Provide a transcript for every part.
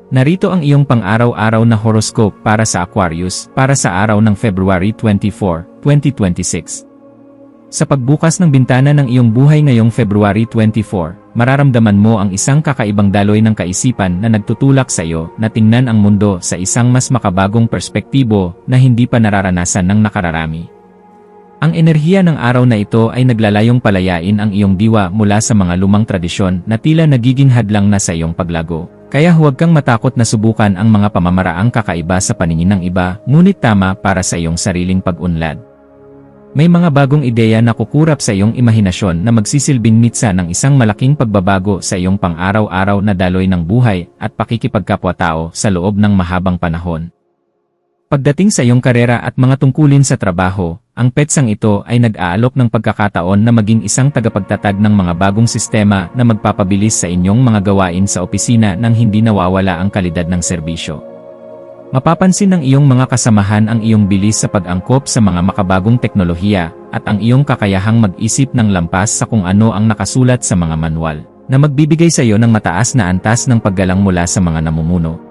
Narito ang iyong pang-araw-araw na horoscope para sa Aquarius para sa araw ng February 24, 2026. Sa pagbukas ng bintana ng iyong buhay ngayong February 24, mararamdaman mo ang isang kakaibang daloy ng kaisipan na nagtutulak sa iyo na tingnan ang mundo sa isang mas makabagong perspektibo na hindi pa nararanasan ng nakararami. Ang enerhiya ng araw na ito ay naglalayong palayain ang iyong diwa mula sa mga lumang tradisyon na tila nagiging hadlang na sa iyong paglago. Kaya huwag kang matakot na subukan ang mga pamamaraang kakaiba sa paningin ng iba, ngunit tama para sa iyong sariling pag-unlad. May mga bagong ideya na kukurap sa iyong imahinasyon na magsisilbing mitsa ng isang malaking pagbabago sa iyong pang-araw-araw na daloy ng buhay at pakikipagkapwa-tao sa loob ng mahabang panahon. Pagdating sa iyong karera at mga tungkulin sa trabaho, ang petsang ito ay nag-aalok ng pagkakataon na maging isang tagapagtatag ng mga bagong sistema na magpapabilis sa inyong mga gawain sa opisina nang hindi nawawala ang kalidad ng serbisyo. Mapapansin ng iyong mga kasamahan ang iyong bilis sa pag-angkop sa mga makabagong teknolohiya at ang iyong kakayahang mag-isip ng lampas sa kung ano ang nakasulat sa mga manual, na magbibigay sa iyo ng mataas na antas ng paggalang mula sa mga namumuno.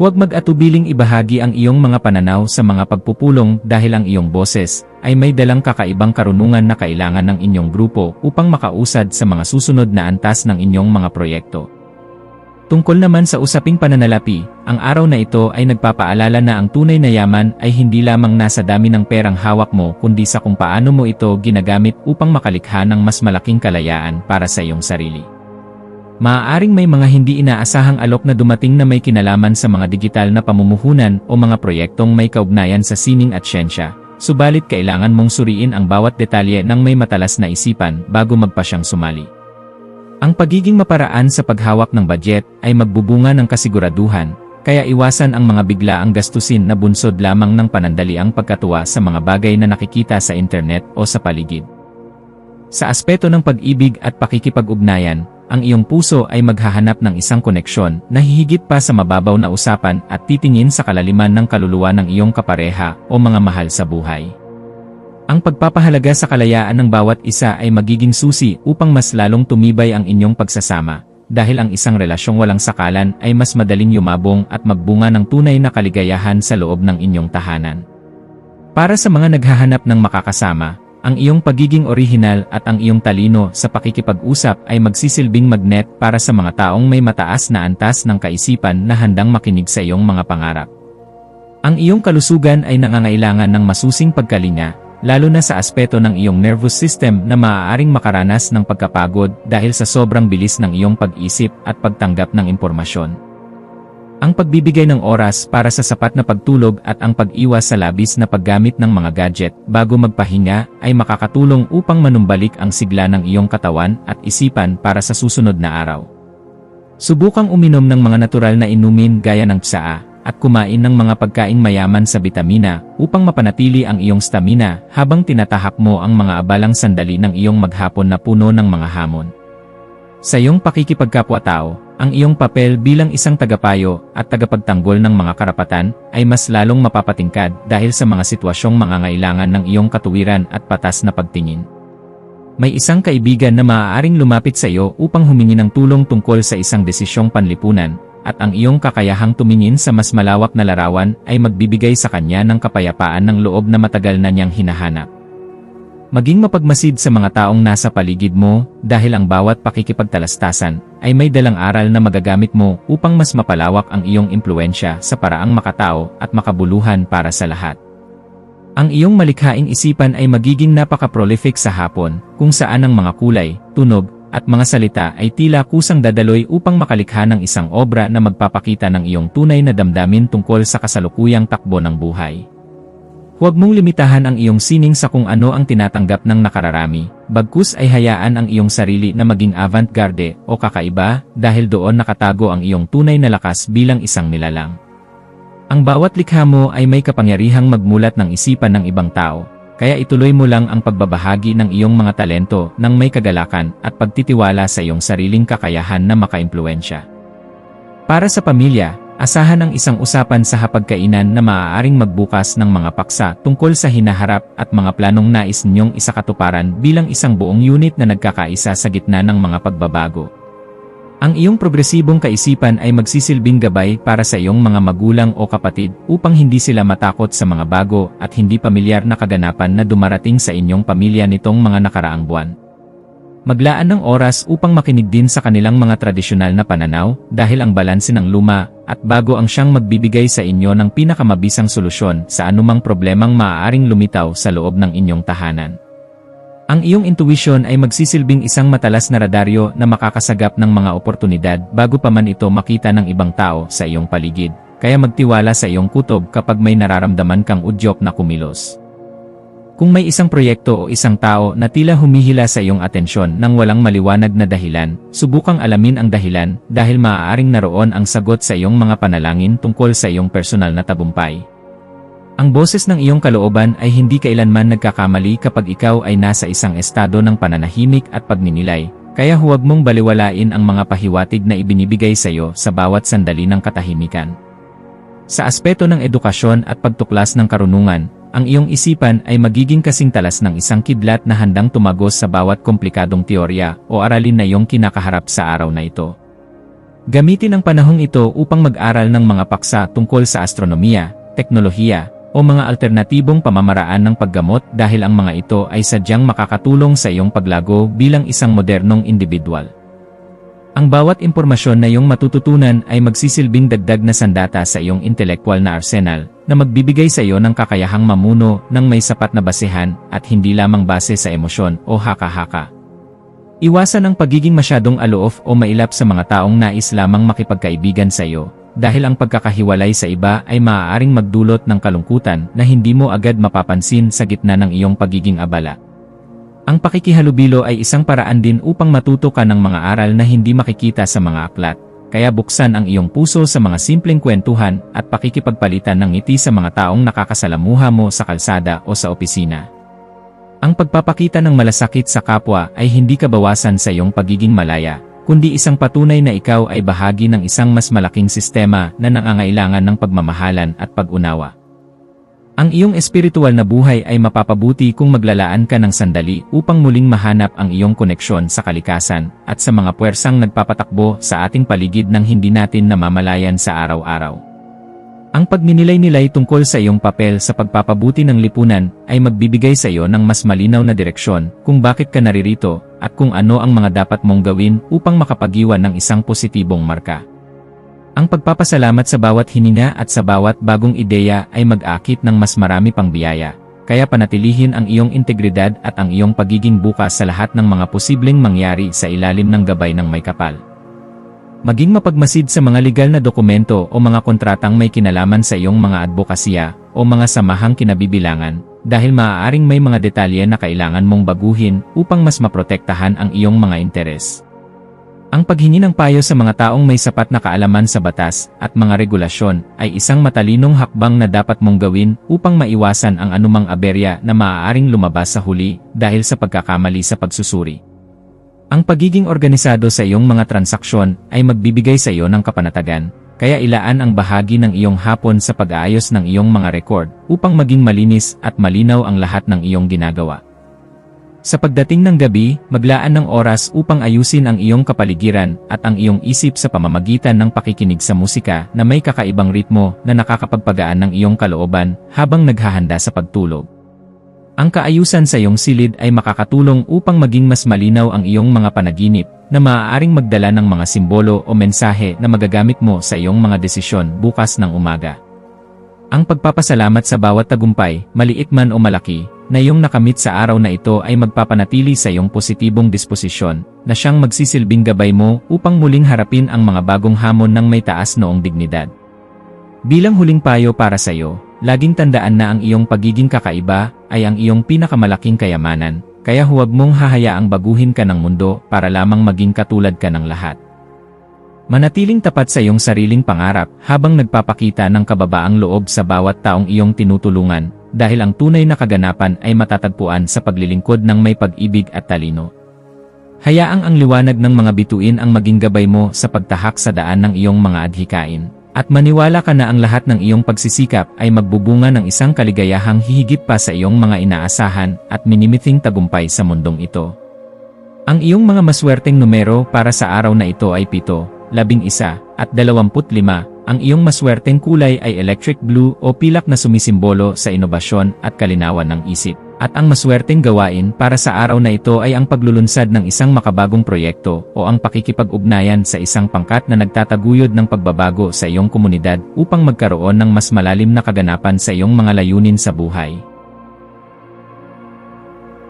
Huwag mag-atubiling ibahagi ang iyong mga pananaw sa mga pagpupulong dahil ang iyong boses ay may dalang kakaibang karunungan na kailangan ng inyong grupo upang makausad sa mga susunod na antas ng inyong mga proyekto. Tungkol naman sa usaping pananalapi, ang araw na ito ay nagpapaalala na ang tunay na yaman ay hindi lamang nasa dami ng perang hawak mo kundi sa kung paano mo ito ginagamit upang makalikha ng mas malaking kalayaan para sa iyong sarili. Maaaring may mga hindi inaasahang alok na dumating na may kinalaman sa mga digital na pamumuhunan o mga proyektong may kaugnayan sa sining at siyensya, subalit kailangan mong suriin ang bawat detalye ng may matalas na isipan bago magpasyang sumali. Ang pagiging maparaan sa paghawak ng budget ay magbubunga ng kasiguraduhan, kaya iwasan ang mga biglaang gastusin na bunsod lamang ng panandaliang pagkatuwa sa mga bagay na nakikita sa internet o sa paligid. Sa aspeto ng pag-ibig at pakikipag-ugnayan, ang iyong puso ay maghahanap ng isang koneksyon na hihigit pa sa mababaw na usapan at titingin sa kalaliman ng kaluluwa ng iyong kapareha o mga mahal sa buhay. Ang pagpapahalaga sa kalayaan ng bawat isa ay magiging susi upang mas lalong tumibay ang inyong pagsasama, dahil ang isang relasyong walang sakalan ay mas madaling yumabong at magbunga ng tunay na kaligayahan sa loob ng inyong tahanan. Para sa mga naghahanap ng makakasama, ang iyong pagiging orihinal at ang iyong talino sa pakikipag-usap ay magsisilbing magnet para sa mga taong may mataas na antas ng kaisipan na handang makinig sa iyong mga pangarap. Ang iyong kalusugan ay nangangailangan ng masusing pagkalinga, lalo na sa aspeto ng iyong nervous system na maaaring makaranas ng pagkapagod dahil sa sobrang bilis ng iyong pag-isip at pagtanggap ng impormasyon. Ang pagbibigay ng oras para sa sapat na pagtulog at ang pag-iwas sa labis na paggamit ng mga gadget bago magpahinga ay makakatulong upang manumbalik ang sigla ng iyong katawan at isipan para sa susunod na araw. Subukang uminom ng mga natural na inumin gaya ng tsaa at kumain ng mga pagkaing mayaman sa bitamina upang mapanatili ang iyong stamina habang tinatahak mo ang mga abalang sandali ng iyong maghapon na puno ng mga hamon. Sa iyong pakikipagkapwa-tao, ang iyong papel bilang isang tagapayo at tagapagtanggol ng mga karapatan ay mas lalong mapapatingkad dahil sa mga sitwasyong mangangailangan ng iyong katuwiran at patas na pagtingin. May isang kaibigan na maaaring lumapit sa iyo upang humingi ng tulong tungkol sa isang desisyong panlipunan, at ang iyong kakayahang tumingin sa mas malawak na larawan ay magbibigay sa kanya ng kapayapaan ng loob na matagal na niyang hinahanap. Maging mapagmasid sa mga taong nasa paligid mo dahil ang bawat pakikipagtalastasan ay may dalang aral na magagamit mo upang mas mapalawak ang iyong impluwensya sa paraang makatao at makabuluhan para sa lahat. Ang iyong malikhaing isipan ay magiging napaka-prolific sa hapon kung saan ang mga kulay, tunog, at mga salita ay tila kusang dadaloy upang makalikha ng isang obra na magpapakita ng iyong tunay na damdamin tungkol sa kasalukuyang takbo ng buhay. Huwag mong limitahan ang iyong sining sa kung ano ang tinatanggap ng nakararami, bagkus ay hayaan ang iyong sarili na maging avant-garde o kakaiba dahil doon nakatago ang iyong tunay na lakas bilang isang nilalang. Ang bawat likha mo ay may kapangyarihang magmulat ng isipan ng ibang tao, kaya ituloy mo lang ang pagbabahagi ng iyong mga talento ng may kagalakan at pagtitiwala sa iyong sariling kakayahan na makaimpluwensya. Para sa pamilya, asahan ang isang usapan sa hapagkainan na maaaring magbukas ng mga paksa tungkol sa hinaharap at mga planong nais ninyong isakatuparan bilang isang buong unit na nagkakaisa sa gitna ng mga pagbabago. Ang iyong progresibong kaisipan ay magsisilbing gabay para sa iyong mga magulang o kapatid upang hindi sila matakot sa mga bago at hindi pamilyar na kaganapan na dumarating sa inyong pamilya nitong mga nakaraang buwan. Maglaan ng oras upang makinig din sa kanilang mga tradisyonal na pananaw dahil ang balanse ng luma at bago ang siyang magbibigay sa inyo ng pinakamabisang solusyon sa anumang problemang maaaring lumitaw sa loob ng inyong tahanan. Ang iyong intuition ay magsisilbing isang matalas na radaryo na makakasagap ng mga oportunidad bago pa man ito makita ng ibang tao sa iyong paligid, kaya magtiwala sa iyong kutob kapag may nararamdaman kang udyok na kumilos. Kung may isang proyekto o isang tao na tila humihila sa iyong atensyon nang walang maliwanag na dahilan, subukang alamin ang dahilan dahil maaaring naroon ang sagot sa iyong mga panalangin tungkol sa iyong personal na tagumpay. Ang boses ng iyong kalooban ay hindi kailanman nagkakamali kapag ikaw ay nasa isang estado ng pananahimik at pagninilay, kaya huwag mong baliwalain ang mga pahiwatig na ibinibigay sa iyo sa bawat sandali ng katahimikan. Sa aspeto ng edukasyon at pagtuklas ng karunungan, ang iyong isipan ay magiging kasing talas ng isang kidlat na handang tumagos sa bawat komplikadong teorya o aralin na iyong kinakaharap sa araw na ito. Gamitin ang panahong ito upang mag-aral ng mga paksa tungkol sa astronomiya, teknolohiya, o mga alternatibong pamamaraan ng paggamot dahil ang mga ito ay sadyang makakatulong sa iyong paglago bilang isang modernong individual. Ang bawat impormasyon na iyong matututunan ay magsisilbing dagdag na sandata sa iyong intelektual na arsenal na magbibigay sa iyo ng kakayahang mamuno ng may sapat na basehan at hindi lamang base sa emosyon o haka-haka. Iwasan ang pagiging masyadong aloof o mailap sa mga taong nais lamang makipagkaibigan sa iyo, dahil ang pagkakahiwalay sa iba ay maaaring magdulot ng kalungkutan na hindi mo agad mapapansin sa gitna ng iyong pagiging abala. Ang pakikihalubilo ay isang paraan din upang matuto ka ng mga aral na hindi makikita sa mga aklat, kaya buksan ang iyong puso sa mga simpleng kwentuhan at pakikipagpalitan ng ngiti sa mga taong nakakasalamuha mo sa kalsada o sa opisina. Ang pagpapakita ng malasakit sa kapwa ay hindi kabawasan sa iyong pagiging malaya, kundi isang patunay na ikaw ay bahagi ng isang mas malaking sistema na nangangailangan ng pagmamahalan at pag-unawa. Ang iyong espiritual na buhay ay mapapabuti kung maglalaan ka ng sandali upang muling mahanap ang iyong koneksyon sa kalikasan at sa mga puwersang nagpapatakbo sa ating paligid nang hindi natin namamalayan sa araw-araw. Ang pagninilay-nilay tungkol sa iyong papel sa pagpapabuti ng lipunan ay magbibigay sa iyo ng mas malinaw na direksyon kung bakit ka naririto at kung ano ang mga dapat mong gawin upang makapagiwan ng isang positibong marka. Ang pagpapasalamat sa bawat hininga at sa bawat bagong ideya ay mag-akit ng mas marami pang biyaya, kaya panatilihin ang iyong integridad at ang iyong pagiging bukas sa lahat ng mga posibleng mangyari sa ilalim ng gabay ng may kapal. Maging mapagmasid sa mga legal na dokumento o mga kontratang may kinalaman sa iyong mga advokasya o mga samahang kinabibilangan, dahil maaaring may mga detalye na kailangan mong baguhin upang mas maprotektahan ang iyong mga interes. Ang paghingi ng payo sa mga taong may sapat na kaalaman sa batas at mga regulasyon ay isang matalinong hakbang na dapat mong gawin upang maiwasan ang anumang aberya na maaaring lumabas sa huli dahil sa pagkakamali sa pagsusuri. Ang pagiging organisado sa iyong mga transaksyon ay magbibigay sa iyo ng kapanatagan, kaya ilaan ang bahagi ng iyong hapon sa pag-aayos ng iyong mga record upang maging malinis at malinaw ang lahat ng iyong ginagawa. Sa pagdating ng gabi, maglaan ng oras upang ayusin ang iyong kapaligiran at ang iyong isip sa pamamagitan ng pakikinig sa musika na may kakaibang ritmo na nakakapagpagaan ng iyong kalooban habang naghahanda sa pagtulog. Ang kaayusan sa iyong silid ay makakatulong upang maging mas malinaw ang iyong mga panaginip na maaaring magdala ng mga simbolo o mensahe na magagamit mo sa iyong mga desisyon bukas ng umaga. Ang pagpapasalamat sa bawat tagumpay, maliit man o malaki, na iyong nakamit sa araw na ito ay magpapanatili sa iyong positibong disposisyon na siyang magsisilbing gabay mo upang muling harapin ang mga bagong hamon ng may taas noong dignidad. Bilang huling payo para sa iyo, laging tandaan na ang iyong pagiging kakaiba ay ang iyong pinakamalaking kayamanan, kaya huwag mong hahayaang baguhin ka ng mundo para lamang maging katulad ka ng lahat. Manatiling tapat sa iyong sariling pangarap habang nagpapakita ng kababaang loob sa bawat taong iyong tinutulungan, dahil ang tunay na kaganapan ay matatagpuan sa paglilingkod ng may pag-ibig at talino. Hayaang ang liwanag ng mga bituin ang maging gabay mo sa pagtahak sa daan ng iyong mga adhikain, at maniwala ka na ang lahat ng iyong pagsisikap ay magbubunga ng isang kaligayahang hihigit pa sa iyong mga inaasahan at minimithing tagumpay sa mundong ito. Ang iyong mga maswerteng numero para sa araw na ito ay 7, 11, at 25. Ang iyong maswerteng kulay ay electric blue o pilak na sumisimbolo sa inobasyon at kalinawan ng isip. At ang maswerteng gawain para sa araw na ito ay ang paglulunsad ng isang makabagong proyekto o ang pakikipag-ugnayan sa isang pangkat na nagtataguyod ng pagbabago sa iyong komunidad upang magkaroon ng mas malalim na kaganapan sa iyong mga layunin sa buhay.